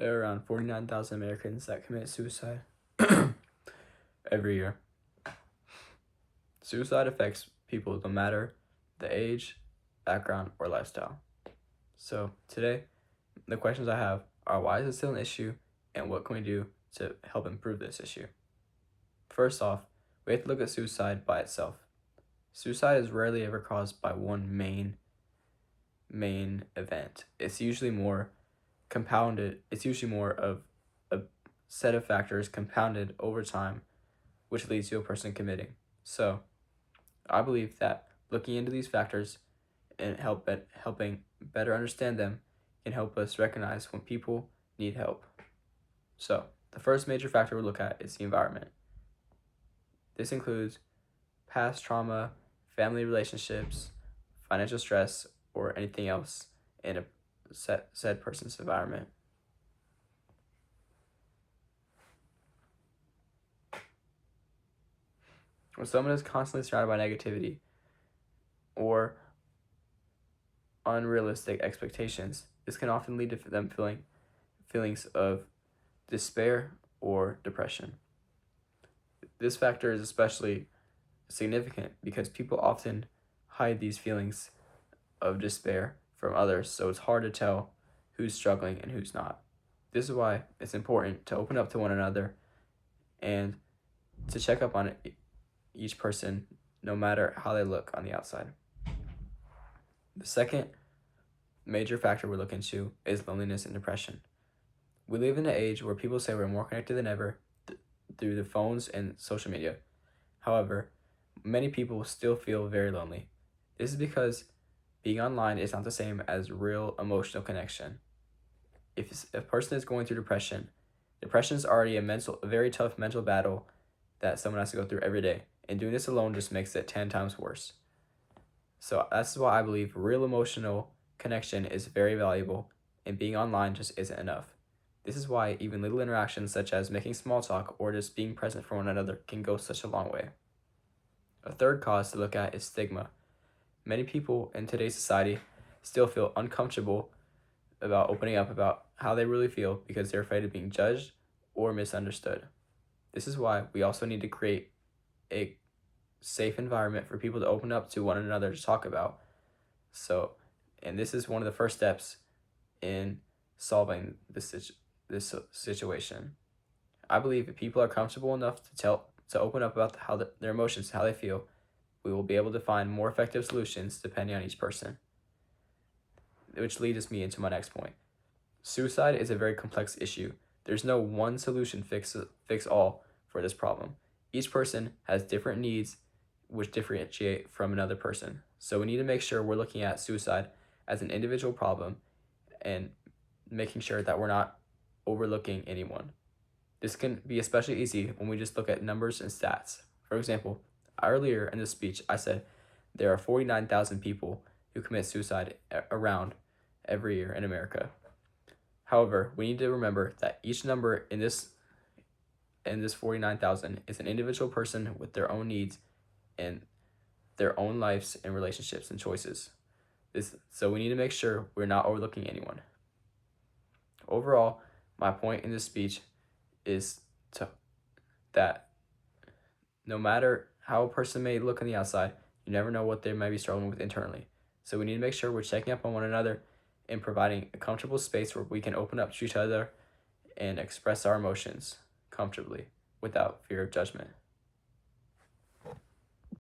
There are around 49,000 Americans that commit suicide every year. Suicide affects people no matter the age, background, or lifestyle. So today, the questions I have are, why is it still an issue, and what can we do to help improve this issue? First off, we have to look at suicide by itself. Suicide is rarely ever caused by one main event. It's usually more compounded. It's usually more of a set of factors compounded over time, which leads to a person committing. So I believe that looking into these factors and helping better understand them can help us recognize when people need help. So the first major factor we look at is the environment. This includes past trauma, family relationships, financial stress, or anything else in a said person's environment. When someone is constantly surrounded by negativity or unrealistic expectations, this can often lead to them feeling feelings of despair or depression. This factor is especially significant because people often hide these feelings of despair from others, so it's hard to tell who's struggling and who's not. This is why it's important to open up to one another and to check up on each person, no matter how they look on the outside. The second major factor we're looking into is loneliness and depression. We live in an age where people say we're more connected than ever through the phones and social media. However, many people still feel very lonely. This is because being online is not the same as real emotional connection. If a person is going through depression is already a very tough mental battle that someone has to go through every day, and doing this alone just makes it 10 times worse. So that's why I believe real emotional connection is very valuable, and being online just isn't enough. This is why even little interactions such as making small talk or just being present for one another can go such a long way. A third cause to look at is stigma. Many people in today's society still feel uncomfortable about opening up about how they really feel because they're afraid of being judged or misunderstood. This is why we also need to create a safe environment for people to open up to one another to talk about. And this is one of the first steps in solving this situation. I believe if people are comfortable enough to open up about their emotions, how they feel, we will be able to find more effective solutions depending on each person. Which leads me into my next point. Suicide is a very complex issue. There's no one solution fix all for this problem. Each person has different needs which differentiate from another person. So we need to make sure we're looking at suicide as an individual problem and making sure that we're not overlooking anyone. This can be especially easy when we just look at numbers and stats. For example, earlier in this speech, I said there are 49,000 people who commit suicide around every year in America. However, we need to remember that each number in this 49,000 is an individual person with their own needs and their own lives and relationships and choices. So we need to make sure we're not overlooking anyone. Overall, my point in this speech is that no matter how a person may look on the outside, you never know what they might be struggling with internally. So we need to make sure we're checking up on one another and providing a comfortable space where we can open up to each other and express our emotions comfortably without fear of judgment.